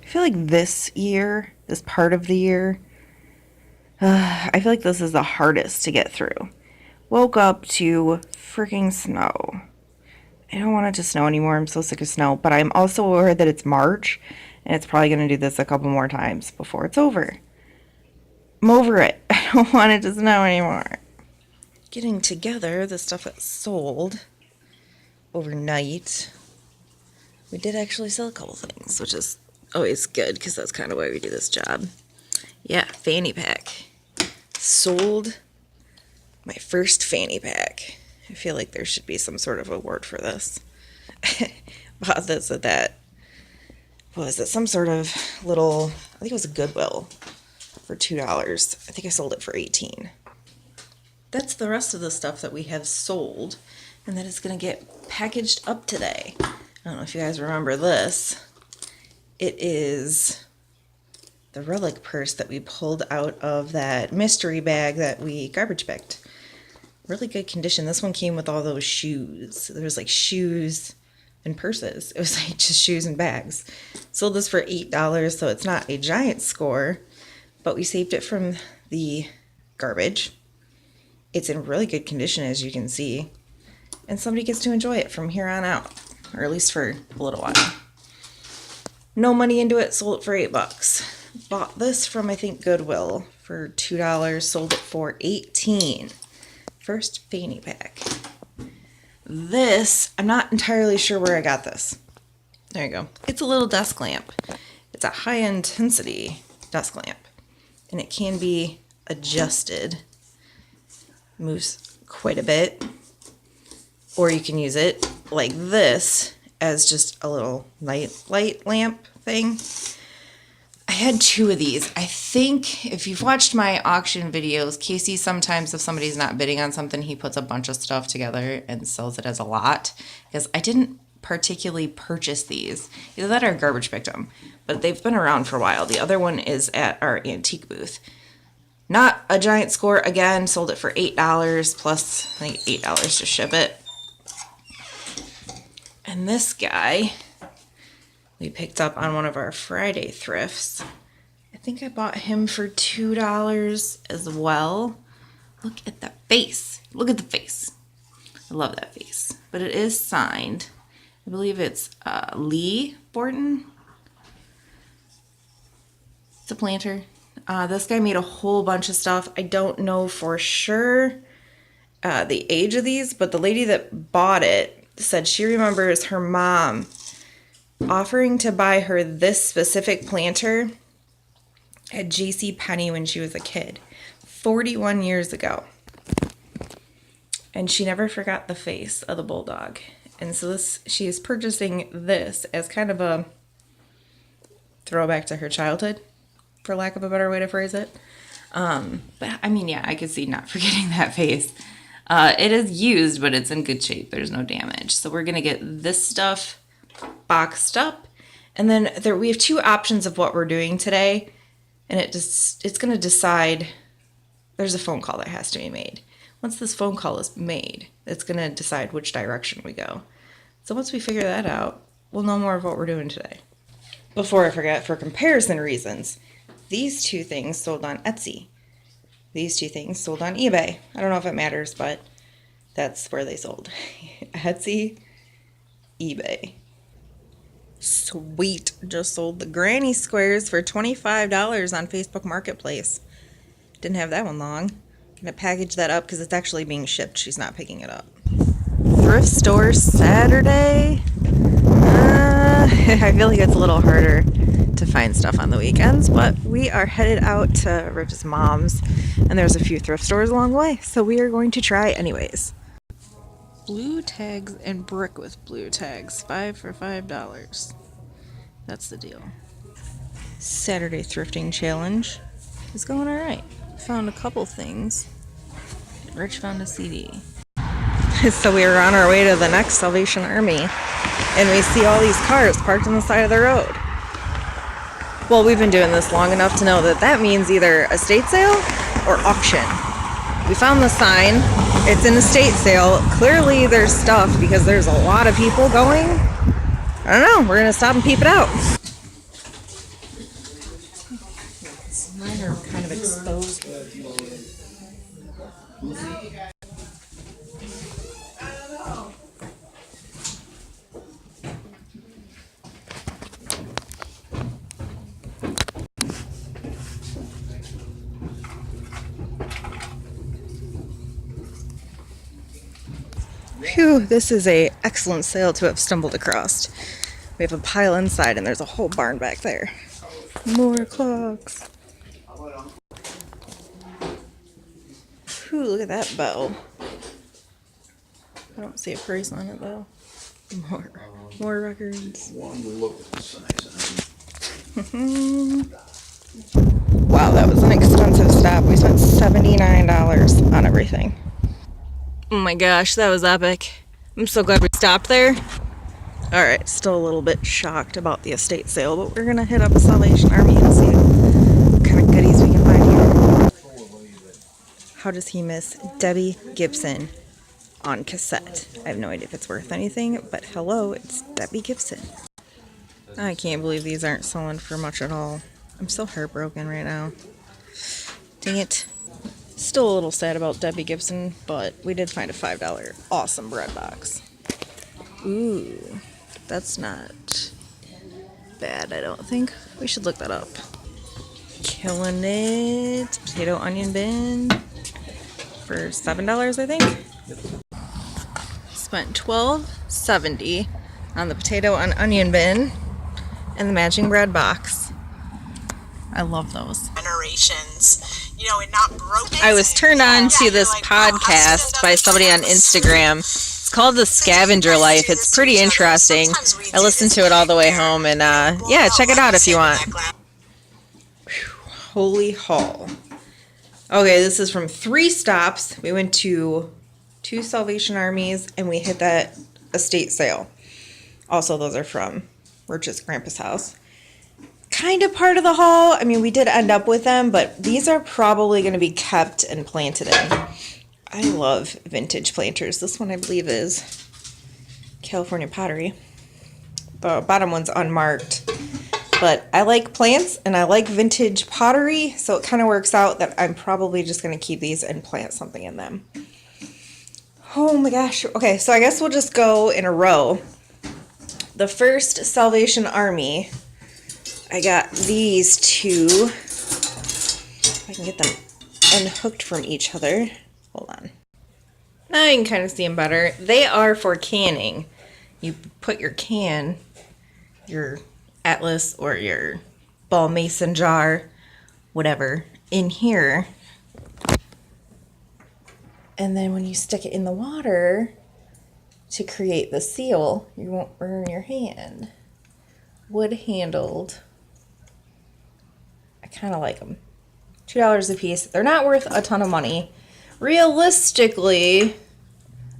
feel like this year, this part of the year, I feel like this is the hardest to get through. Woke up to freaking snow. I don't want it to snow anymore. I'm so sick of snow. But I'm also aware that it's March, and it's probably going to do this a couple more times before it's over. I'm over it. I don't want it to snow anymore. Getting together the stuff that sold overnight. We did actually sell a couple things, which is always good because that's kind of why we do this job. Yeah, fanny pack. Sold my first fanny pack. I feel like there should be some sort of award for this. Bought this at that, what was it, some sort of little, I think it was a Goodwill for $2. I think I sold it for $18. That's the rest of the stuff that we have sold, and that is going to get packaged up today. I don't know if you guys remember this. It is the relic purse that we pulled out of that mystery bag that we garbage picked. Really good condition. This one came with all those shoes. There was like shoes and purses. It was like just shoes and bags. Sold this for $8, so it's not a giant score, but we saved it from the garbage. It's in really good condition, as you can see, and somebody gets to enjoy it from here on out, or at least for a little while. No money into it, sold it for $8. Bought this from, I think, Goodwill for $2, sold it for $18. First fanny pack. This, I'm not entirely sure where I got this. There you go. It's a little desk lamp. It's a high intensity desk lamp, and it can be adjusted. Moves quite a bit. Or you can use it like this as just a little night light lamp thing. I had 2 of these. I think if you've watched my auction videos, Casey sometimes, if somebody's not bidding on something, he puts a bunch of stuff together and sells it as a lot. Because I didn't particularly purchase these. Either that or garbage picked them. But they've been around for a while. The other one is at our antique booth. Not a giant score. Again, sold it for $8 plus, I think, $8 to ship it. And this guy we picked up on one of our Friday thrifts. I think I bought him for $2 as well. Look at that face. Look at the face. I love that face. But it is signed. I believe it's Lee Borton. It's a planter. This guy made a whole bunch of stuff. I don't know for sure the age of these, but the lady that bought it said she remembers her mom offering to buy her this specific planter at JCPenney when she was a kid, 41 years ago. And she never forgot the face of the bulldog. And so she is purchasing this as kind of a throwback to her childhood, for lack of a better way to phrase it. But I mean, yeah, I could see not forgetting that face. It is used, but it's in good shape. There's no damage. So we're going to get this stuff boxed up. And then we have 2 options of what we're doing today. And it's going to decide, there's a phone call that has to be made. Once this phone call is made, it's going to decide which direction we go. So once we figure that out, we'll know more of what we're doing today. Before I forget, for comparison reasons, these 2 things sold on Etsy. These 2 things sold on eBay. I don't know if it matters, but that's where they sold. Etsy, eBay. Sweet. Just sold the granny squares for $25 on Facebook Marketplace. Didn't have that one long. Gonna package that up because it's actually being shipped. She's not picking it up. Thrift store Saturday. I feel like it's a little harder to find stuff on the weekends, but we are headed out to Riv's mom's, and there's a few thrift stores along the way, so we are going to try anyways. Blue tags and brick with blue tags, 5 for $5. That's the deal. Saturday thrifting challenge is going all right. Found a couple things. Rich found a CD. So we were on our way to the next Salvation Army, and we see all these cars parked on the side of the road. Well, we've been doing this long enough to know that that means either estate sale or auction. We found the sign. It's an estate sale. Clearly there's stuff because there's a lot of people going. I don't know. We're going to stop and peep it out. Phew, this is a excellent sale to have stumbled across. We have a pile inside and there's a whole barn back there. More clocks. Phew, look at that bow. I don't see a price on it though. More records. Wow, that was an expensive stop. We spent $79 on everything. Oh my gosh, that was epic. I'm so glad we stopped there. Alright, still a little bit shocked about the estate sale, but we're gonna hit up Salvation Army and see what kind of goodies we can find here. How does he miss Debbie Gibson on cassette? I have no idea if it's worth anything, but hello, it's Debbie Gibson. I can't believe these aren't selling for much at all. I'm so heartbroken right now. Dang it. Still a little sad about Debbie Gibson, but we did find a $5 awesome bread box. Ooh, that's not bad, I don't think. We should look that up. Killing it. Potato onion bin for $7, I think. Spent $12.70 on the potato and onion bin and the matching bread box. I love those. Generations. You know, and not broken. I was turned on to this podcast by somebody on Instagram. It's called The Scavenger Life. It's pretty interesting. I listened to it all the way home, and yeah, check it out if you want. Holy haul. Okay, this is from 3 stops. We went to 2 Salvation Armies, and we hit that estate sale. Also, those are from Rich's grandpa's house. Kind of part of the haul. I mean, we did end up with them, but these are probably going to be kept and planted in. I love vintage planters. This one, I believe, is California pottery. The bottom one's unmarked. But I like plants and I like vintage pottery, so it kind of works out that I'm probably just going to keep these and plant something in them. Oh my gosh. Okay, so I guess we'll just go in a row. The first Salvation Army, I got these 2. If I can get them unhooked from each other. Hold on. Now you can kind of see them better. They are for canning. You put your can, your Atlas or your ball mason jar, whatever, in here. And then when you stick it in the water to create the seal, you won't burn your hand. Wood handled. I kind of like them. $2 a piece. They're not worth a ton of money. Realistically,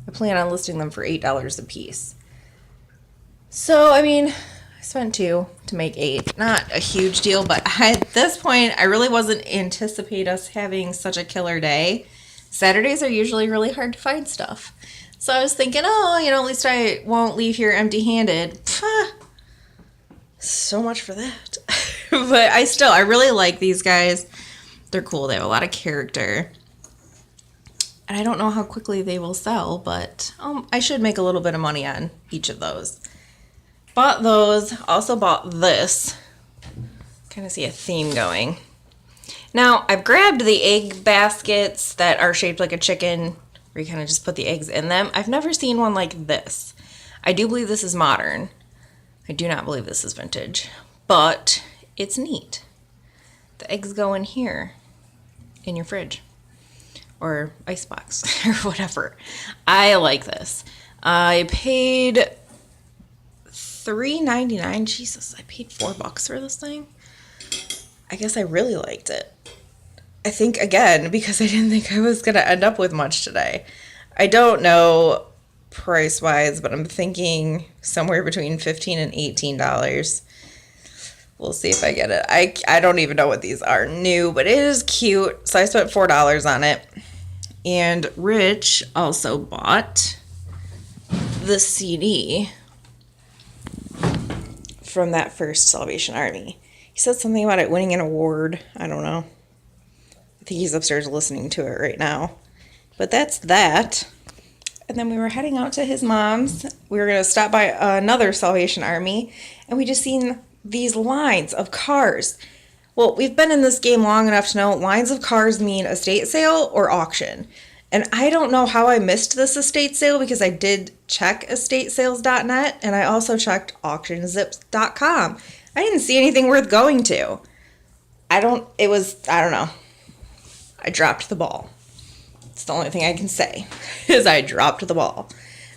I plan on listing them for $8 a piece. So, I mean, I spent 2 to make 8. Not a huge deal, but at this point, I really wasn't anticipate us having such a killer day. Saturdays are usually really hard to find stuff. So I was thinking, oh, you know, at least I won't leave here empty-handed. So much for that. But I really like these guys. They're cool. They have a lot of character. And I don't know how quickly they will sell, but I should make a little bit of money on each of those. Bought those. Also bought this. Kind of see a theme going. Now, I've grabbed the egg baskets that are shaped like a chicken, where you kind of just put the eggs in them. I've never seen one like this. I do believe this is modern. I do not believe this is vintage, but it's neat. The eggs go in here, in your fridge, or icebox, or whatever. I like this. I paid $3.99. Jesus, I paid $4 for this thing. I guess I really liked it. I think, again, because I didn't think I was going to end up with much today. I don't know price-wise, but I'm thinking somewhere between $15 and $18. We'll see if I get it. I don't even know what these are. New, but it is cute. So I spent $4 on it. And Rich also bought the CD from that first Salvation Army. He said something about it winning an award. I don't know. I think he's upstairs listening to it right now. But that's that. And then we were heading out to his mom's. We were going to stop by another Salvation Army, and we just seen these lines of cars. Well, we've been in this game long enough to know lines of cars mean estate sale or auction. And I don't know how I missed this estate sale because I did check estatesales.net and I also checked auctionzips.com. I didn't see anything worth going to. I don't know. I dropped the ball. It's the only thing I can say is I dropped the ball.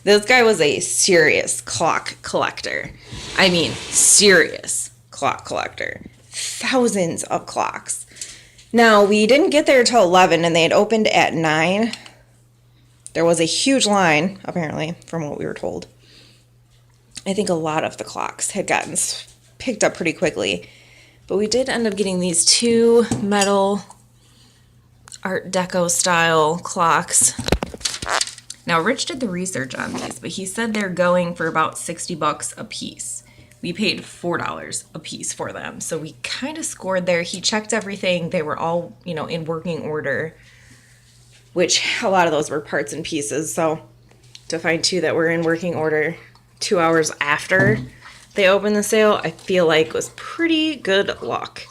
This guy was a serious clock collector. I mean, serious clock collector. Thousands of clocks. Now, we didn't get there till 11 and they had opened at 9. There was a huge line, apparently, from what we were told. I think a lot of the clocks had gotten picked up pretty quickly. But we did end up getting these 2 metal Art Deco style clocks. Now, Rich did the research on these, but he said they're going for about $60 a piece. We paid $4 a piece for them, so we kind of scored there. He checked everything. They were all, in working order, which a lot of those were parts and pieces. So to find 2 that were in working order 2 hours after they opened the sale, I feel like was pretty good luck.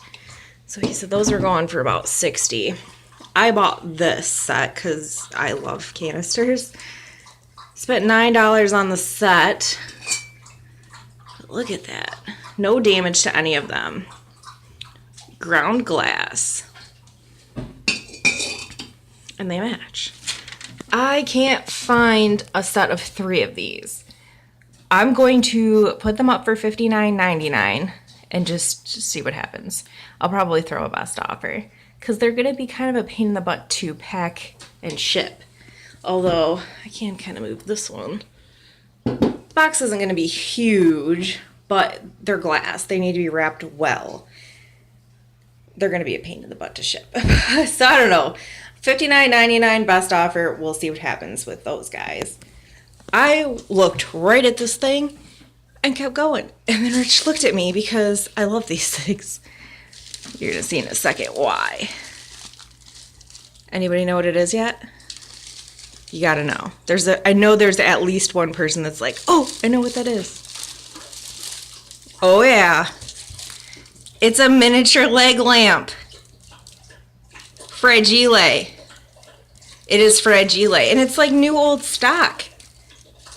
So he said those were going for about $60. I bought this set because I love canisters. Spent $9 on the set. Look at that. No damage to any of them. Ground glass. And they match. I can't find a set of 3 of these. I'm going to put them up for $59.99 and just see what happens. I'll probably throw a best offer because they're going to be kind of a pain in the butt to pack and ship. Although, I can kind of move this one. Box isn't going to be huge, but they're glass. They need to be wrapped well. They're going to be a pain in the butt to ship. So I don't know. $59.99 best offer. We'll see what happens with those guys. I looked right at this thing and kept going. And then Rich looked at me because I love these things. You're going to see in a second why. Anybody know what it is yet? You gotta know. I know there's at least one person that's like, oh, I know what that is. Oh yeah. It's a miniature leg lamp. Fragile. It is fragile. And it's like new old stock.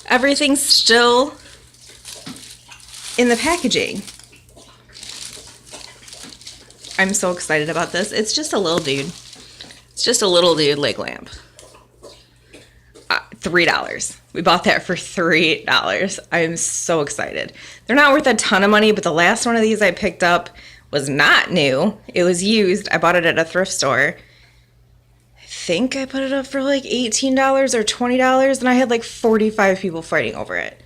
Everything's still in the packaging. I'm so excited about this. It's just a little dude. It's just a little dude leg lamp. $3. We bought that for $3. I'm so excited. They're not worth a ton of money, but the last one of these I picked up was not new. It was used. I bought it at a thrift store. I think I put it up for like $18 or $20, and I had like 45 people fighting over it.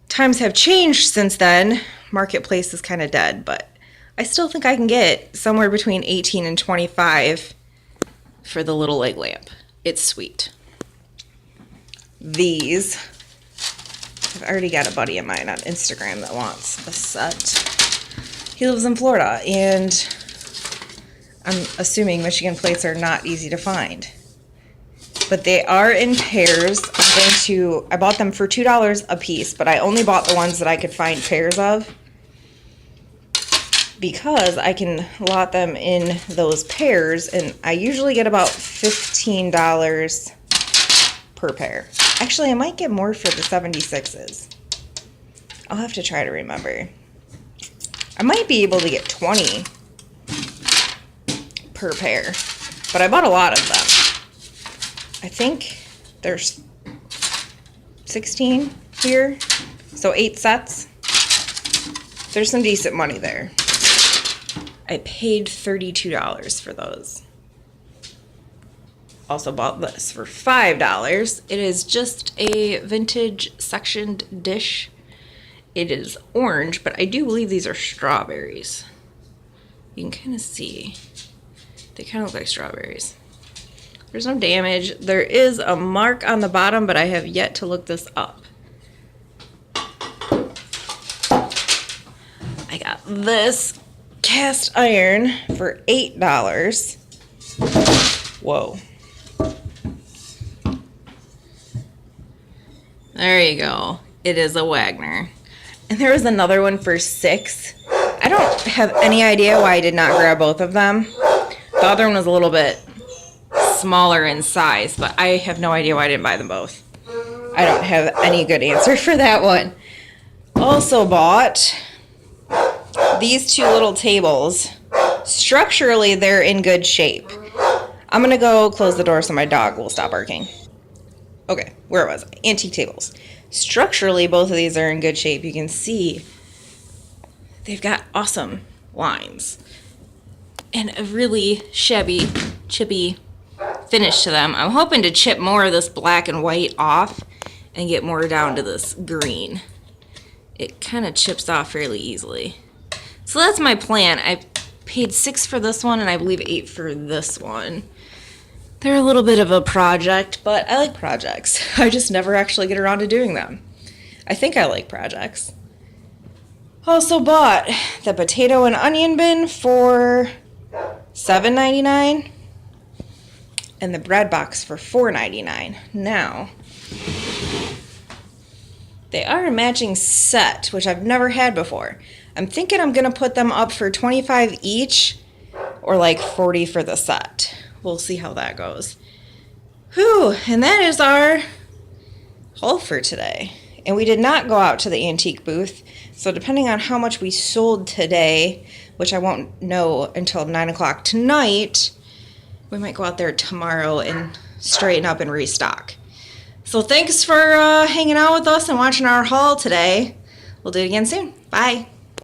Times have changed since then. Marketplace is kind of dead, but I still think I can get somewhere between $18 and $25 for the little leg lamp. It's sweet. These, I've already got a buddy of mine on Instagram that wants a set. He lives in Florida, and I'm assuming Michigan plates are not easy to find. But they are in pairs. I bought them for $2 a piece, but I only bought the ones that I could find pairs of because I can lot them in those pairs, and I usually get about $15 per pair. Actually, I might get more for the 76s. I'll have to try to remember. I might be able to get 20 per pair, but I bought a lot of them. I think there's 16 here, so 8 sets. There's some decent money there. I paid $32 for those. Also bought this for $5. It is just a vintage sectioned dish. It is orange, but I do believe these are strawberries. You can kind of see. They kind of look like strawberries. There's no damage. There is a mark on the bottom, but I have yet to look this up. I got this cast iron for $8. Whoa. There you go. It is a Wagner. And there was another one for $6. I don't have any idea why I did not grab both of them. The other one was a little bit smaller in size, but I have no idea why I didn't buy them both. I don't have any good answer for that one. Also bought these two little tables. Structurally, they're in good shape. I'm gonna go close the door so my dog will stop barking. Okay, where was I? Antique tables. Structurally, both of these are in good shape. You can see they've got awesome lines and a really shabby, chippy finish to them. I'm hoping to chip more of this black and white off and get more down to this green. It kind of chips off fairly easily. So that's my plan. I paid $6 for this one and I believe $8 for this one. They're a little bit of a project, but I like projects. I just never actually get around to doing them. I think I like projects. Also bought the potato and onion bin for $7.99 and the bread box for $4.99. Now, they are a matching set, which I've never had before. I'm thinking I'm going to put them up for $25 each or like $40 for the set. We'll see how that goes. Whew, and that is our haul for today. And we did not go out to the antique booth, so depending on how much we sold today, which I won't know until 9 o'clock tonight, we might go out there tomorrow and straighten up and restock. So thanks for hanging out with us and watching our haul today. We'll do it again soon. Bye.